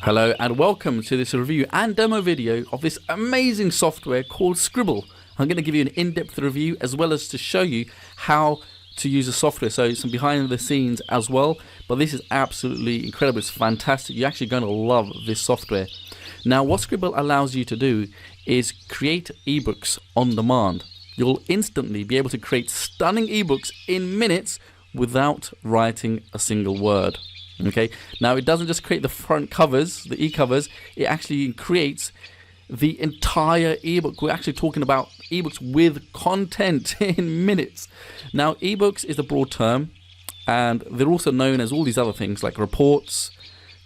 Hello and welcome to this review and demo video of this amazing software called Sqribble. I'm going to give you an in-depth review as well as to show you how to use the software, so some behind the scenes as well. But this is absolutely incredible. It's fantastic. You're actually going to love this software. Now what Sqribble allows you to do is create ebooks on demand. You'll instantly be able to create stunning ebooks in minutes without writing a single word. Okay, now it doesn't just create the front covers, the e-covers, it actually creates the entire ebook. We're actually talking about ebooks with content in minutes. Now ebooks is a broad term, and they're also known as all these other things like reports,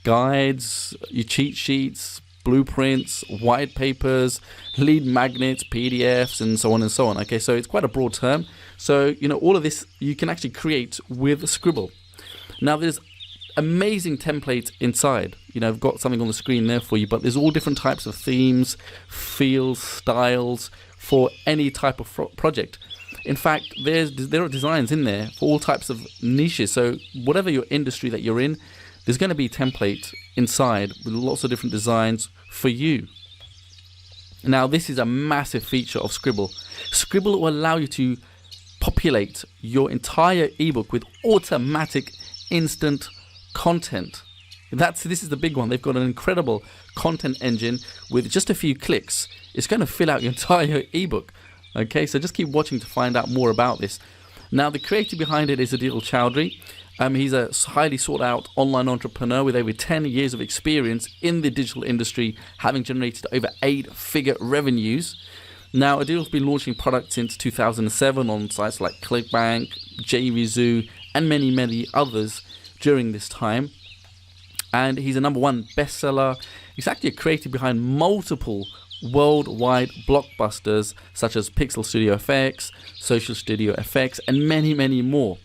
guides, your cheat sheets, blueprints, white papers, lead magnets, PDFs, and so on and so on. Okay, so it's quite a broad term. So all of this you can actually create with Sqribble. Now there's amazing templates inside. I've got something on the screen there for you, but there's all different types of themes, feels, styles for any type of project. In fact, there are designs in there for all types of niches. So whatever your industry that you're in, there's going to be a template inside with lots of different designs for you. Now this is a massive feature of Sqribble. Sqribble will allow you to populate your entire ebook with automatic instant content. This is the big one. They've got an incredible content engine. With just a few clicks, it's going to fill out your entire ebook. Okay, so just keep watching to find out more about this. Now the creator behind it is Adil Chowdhury. He's a highly sought out online entrepreneur with over 10 years of experience in the digital industry, having generated over 8-figure revenues. Now Adil's been launching products since 2007 on sites like ClickBank, JVZoo, and many others during this time, and he's a #1 bestseller. He's actually a creator behind multiple worldwide blockbusters such as Pixel Studio FX, Social Studio FX, and many more.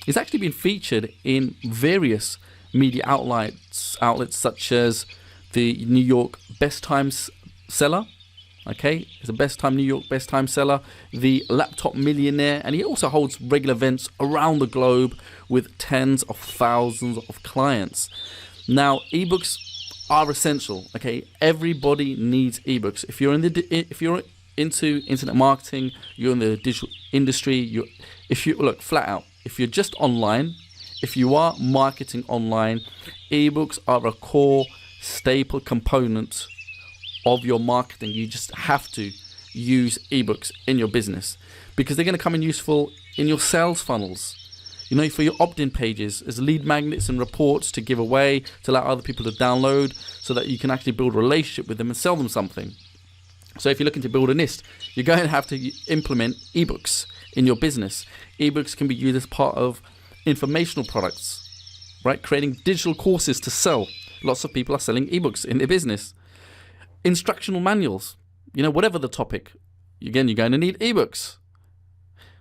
He's actually been featured in various media outlets such as the New York Best Times Seller. Okay, he's a New York Best Time Seller, the Laptop Millionaire, and he also holds regular events around the globe with tens of thousands of clients. Now, ebooks are essential. Okay, everybody needs ebooks. If you're into internet marketing, you're in the digital industry. If you're just online, if you are marketing online, ebooks are a core staple component of your marketing. You just have to use ebooks in your business because they're going to come in useful in your sales funnels. For your opt-in pages as lead magnets and reports to give away, to allow other people to download so that you can actually build a relationship with them and sell them something. So if you're looking to build a list, you're going to have to implement ebooks in your business. Ebooks can be used as part of informational products, right? Creating digital courses to sell. Lots of people are selling ebooks in their business. Instructional manuals, whatever the topic, again, you're going to need ebooks.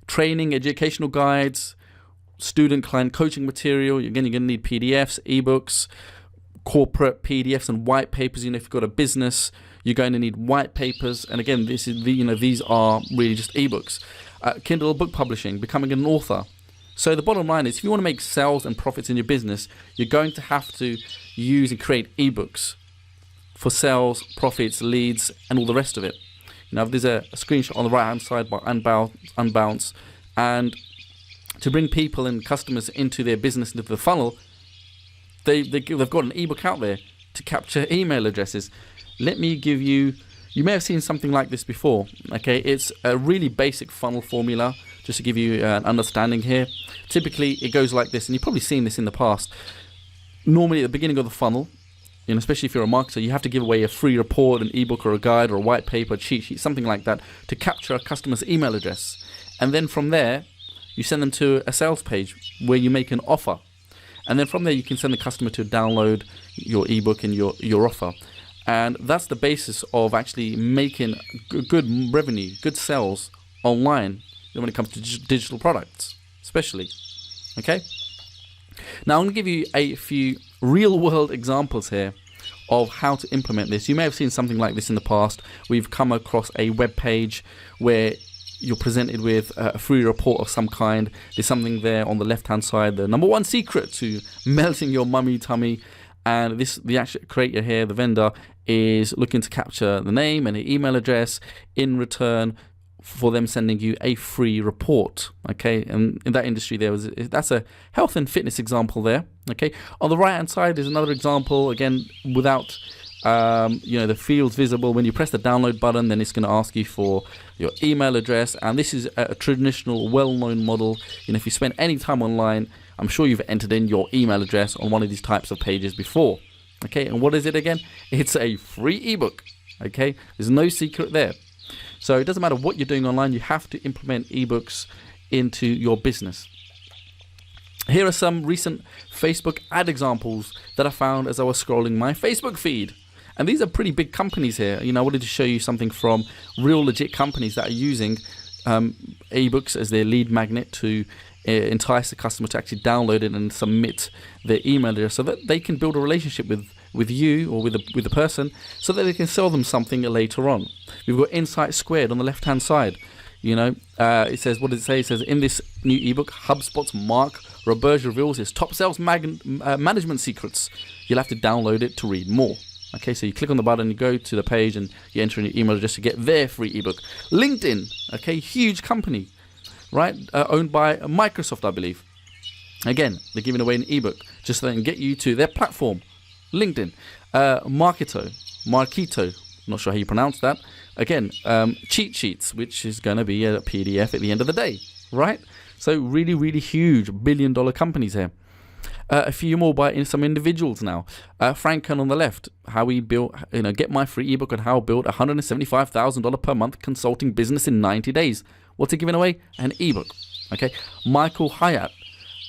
Training, educational guides, student client coaching material, again, you're going to need PDFs, ebooks, corporate PDFs and white papers. If you've got a business, you're going to need white papers, and again, these are really just ebooks. Kindle book publishing, becoming an author. So the bottom line is, if you want to make sales and profits in your business, you're going to have to use and create ebooks for sales, profits, leads, and all the rest of it. There's a screenshot on the right hand side by Unbounce, and to bring people and customers into their business, into the funnel, they've got an ebook out there to capture email addresses. Let me give you may have seen something like this before. Okay, it's a really basic funnel formula, just to give you an understanding here. Typically it goes like this, and you've probably seen this in the past. Normally at the beginning of the funnel, especially if you're a marketer, you have to give away a free report, an ebook or a guide or a white paper, cheat sheet, something like that, to capture a customer's email address. And then from there, you send them to a sales page where you make an offer. And then from there, you can send the customer to download your ebook and your offer. And that's the basis of actually making good revenue, good sales online when it comes to digital products, especially. Okay? Now, I'm going to give you a few real-world examples here of how to implement this. You may have seen something like this in the past. We've come across a web page where you're presented with a free report of some kind. There's something there on the left-hand side, the #1 secret to melting your mummy tummy. and the actual creator here, the vendor, is looking to capture the name and the email address in return for them sending you a free report. Okay, and in that industry that's a health and fitness example there. Okay, on the right hand side is another example, again without the fields visible. When you press the download button, then it's going to ask you for your email address, and this is a traditional well-known model. If you spend any time online, I'm sure you've entered in your email address on one of these types of pages before. Okay, and what is it again? It's a free ebook. Okay, there's no secret there. So it doesn't matter what you're doing online, you have to implement ebooks into your business. Here are some recent Facebook ad examples that I found as I was scrolling my Facebook feed. And these are pretty big companies here. I wanted to show you something from real legit companies that are using ebooks as their lead magnet to entice the customer to actually download it and submit their email address so that they can build a relationship with you or with the person, so that they can sell them something later on. We've got Insight Squared on the left hand side. It says, what does it say? It says, in this new ebook, HubSpot's Mark Roberge reveals his top sales management secrets. You'll have to download it to read more. Okay, so you click on the button, you go to the page, and you enter in your email address to get their free ebook. LinkedIn, okay, huge company, right? Owned by Microsoft, I believe. Again, they're giving away an ebook just so they can get you to their platform. LinkedIn. Marketo, not sure how you pronounce that. Again, cheat sheets, which is going to be a PDF at the end of the day, right? So really, really huge billion-dollar companies here. A few more by some individuals now. Franken on the left, how he built, get my free ebook on how I built a $175,000 per month consulting business in 90 days. What's he giving away? An ebook. Okay. Michael Hyatt,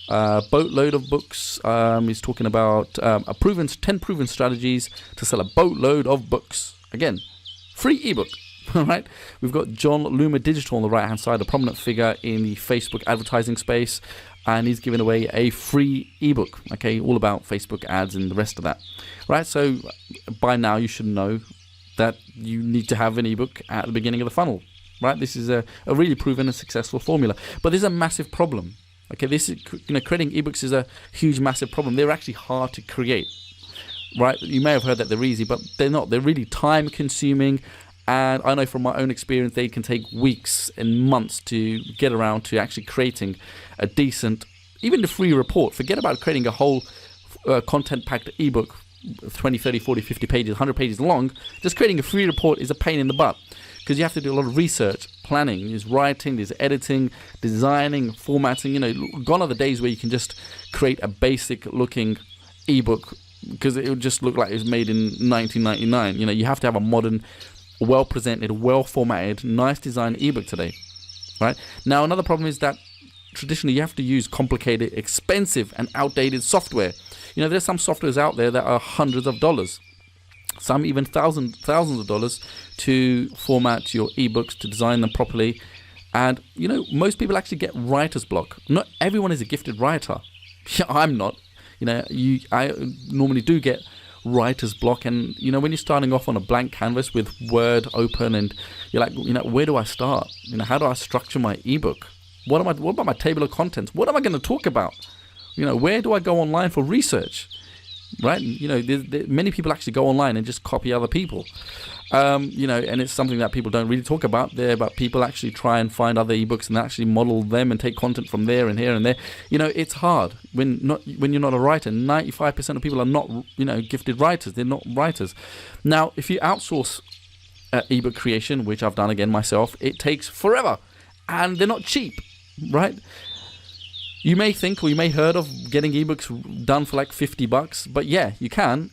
boatload of books. He's talking about 10 proven strategies to sell a boatload of books. Again, free ebook. All right. We've got John Loomer Digital on the right hand side, a prominent figure in the Facebook advertising space, and he's giving away a free ebook. Okay, all about Facebook ads and the rest of that. Right. So by now you should know that you need to have an ebook at the beginning of the funnel. Right. This is a really proven and successful formula, but there's a massive problem. Okay, this is, creating ebooks is a huge, massive problem. They're actually hard to create. Right. You may have heard that they're easy, but they're not. They're really time consuming. And I know from my own experience, they can take weeks and months to get around to actually creating a decent, even the free report. Forget about creating a whole content-packed ebook, 20, 30, 40, 50 pages, 100 pages long. Just creating a free report is a pain in the butt because you have to do a lot of research, planning, there's writing, there's editing, designing, formatting. Gone are the days where you can just create a basic-looking ebook because it would just look like it was made in 1999. You have to have a modern, well-presented, well-formatted, nice design ebook today, right? Now, another problem is that traditionally you have to use complicated, expensive, and outdated software. There's some softwares out there that are hundreds of dollars, some even thousands of dollars to format your ebooks, to design them properly. And, most people actually get writer's block. Not everyone is a gifted writer. I'm not. I normally do get writer's block, and when you're starting off on a blank canvas with Word open and you're like, where do I start? How do I structure my ebook? What about my table of contents? What am I going to talk about? Where do I go online for research? Right? Many people actually go online and just copy other people. And it's something that people don't really talk about there, but people actually try and find other ebooks and actually model them and take content from there and here and there. It's hard when you're not a writer. 95% of people are not, gifted writers. They're not writers. Now, if you outsource ebook creation, which I've done again myself, it takes forever, and they're not cheap, right? You may think, or you may heard of getting ebooks done for like $50, but yeah, you can.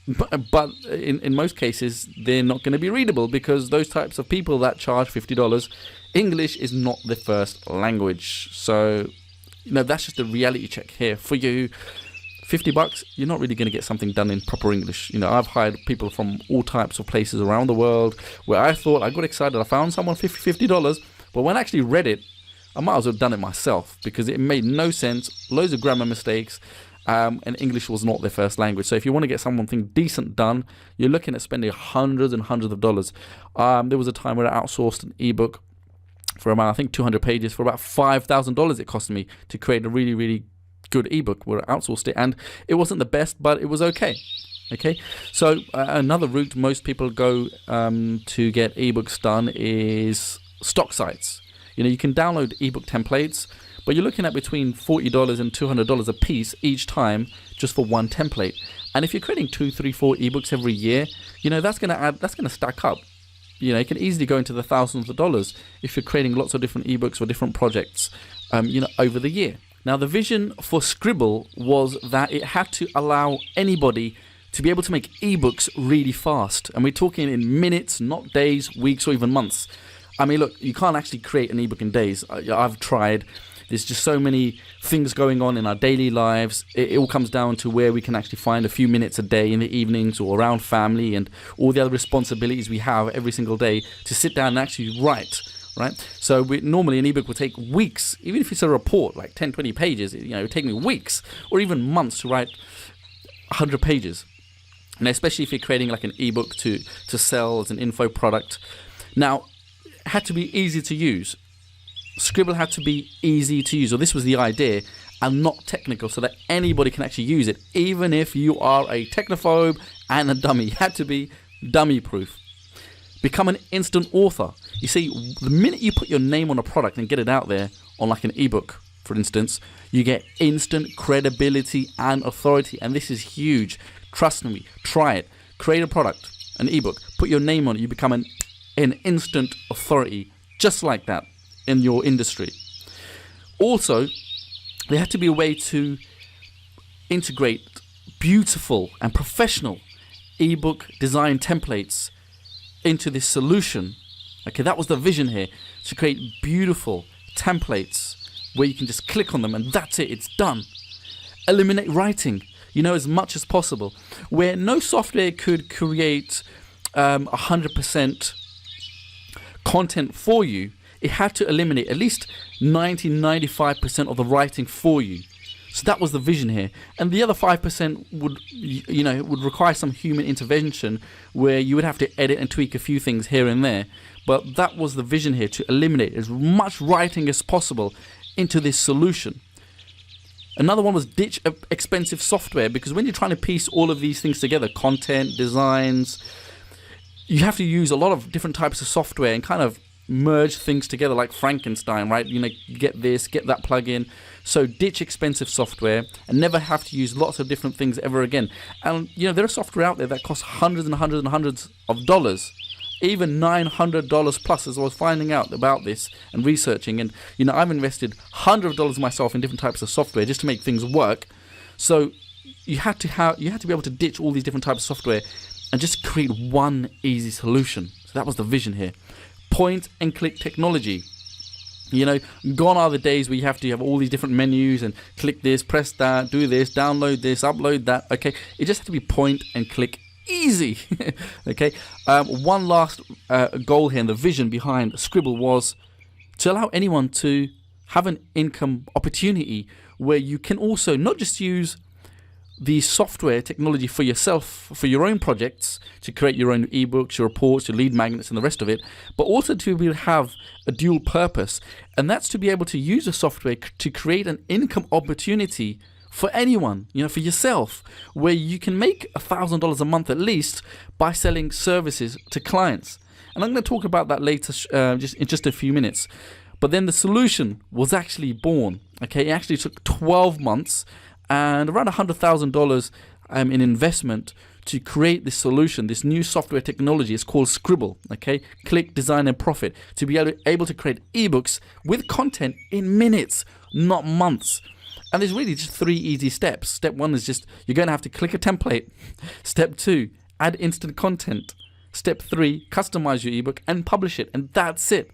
But in most cases, they're not going to be readable because those types of people that charge $50, English is not their first language. So, that's just a reality check here for you. $50, you're not really going to get something done in proper English. I've hired people from all types of places around the world where I thought, I got excited, I found someone $50, but when I actually read it, I might as well have done it myself because it made no sense, loads of grammar mistakes, and English was not their first language. So if you want to get something decent done, you're looking at spending hundreds and hundreds of dollars. There was a time where I outsourced an ebook for about, I think, 200 pages for about $5,000 it cost me to create a really, really good ebook. We outsourced it, and it wasn't the best, but it was okay. Okay, so another route most people go to get ebooks done is stock sites. You can download ebook templates, but you're looking at between $40 and $200 a piece each time just for one template. And if you're creating 2, 3, 4 ebooks every year, that's going to stack up. It can easily go into the thousands of dollars if you're creating lots of different ebooks for different projects, over the year. Now, the vision for Sqribble was that it had to allow anybody to be able to make ebooks really fast. And we're talking in minutes, not days, weeks, or even months. I mean, look, you can't actually create an ebook in days. I've tried. There's just so many things going on in our daily lives. It all comes down to where we can actually find a few minutes a day in the evenings or around family and all the other responsibilities we have every single day to sit down and actually write, right? So normally an ebook will take weeks, even if it's a report, like 10, 20 pages, it would take me weeks or even months to write 100 pages. And especially if you're creating like an ebook to sell as an info product. Now, it had to be easy to use. Sqribble had to be easy to use, or this was the idea, and not technical, so that anybody can actually use it, even if you are a technophobe and a dummy. It had to be dummy proof. Become an instant author. You see, the minute you put your name on a product and get it out there on like an ebook, for instance, you get instant credibility and authority, and this is huge. Trust me, try it. Create a product, an ebook, put your name on it, you become an instant authority, just like that, in your industry. Also, there had to be a way to integrate beautiful and professional ebook design templates into this solution. Okay, that was the vision here, to create beautiful templates where you can just click on them and that's it, it's done. Eliminate writing, as much as possible, where no software could create 100% content for you. It had to eliminate at least 90-95% of the writing for you. So that was the vision here. And the other 5% would require some human intervention, where you would have to edit and tweak a few things here and there. But that was the vision here, to eliminate as much writing as possible into this solution. Another one was ditch expensive software, because when you're trying to piece all of these things together, content, designs, you have to use a lot of different types of software and kind of merge things together like Frankenstein, right? Get this, get that plugin. So ditch expensive software and never have to use lots of different things ever again. And there are software out there that costs hundreds and hundreds and hundreds of dollars, even $900 plus, as I was finding out about this and researching. And I've invested hundreds of dollars myself in different types of software just to make things work. So you had to be able to ditch all these different types of software and just create one easy solution. So that was the vision here. Point and click technology. Gone are the days where you have to have all these different menus and click this, press that, do this, download this, upload that. Okay, it just had to be point and click, easy. Okay, one last goal here, and the vision behind Sqribble was to allow anyone to have an income opportunity where you can also not just use the software technology for yourself, for your own projects, to create your own ebooks, your reports, your lead magnets and the rest of it, but also to be able to have a dual purpose, and that's to be able to use the software to create an income opportunity for anyone, for yourself, where you can make $1,000 a month at least by selling services to clients. And I'm going to talk about that later, just in just a few minutes. But then the solution was actually born. Okay, it actually took 12 months and around $100,000 in investment to create this solution, this new software technology. It's called Sqribble. Okay, click, design, and profit, to be able to create ebooks with content in minutes, not months. And there's really just 3 easy steps. Step 1 is just you're going to have to click a template. Step 2, add instant content. Step 3, customize your ebook and publish it, and that's it.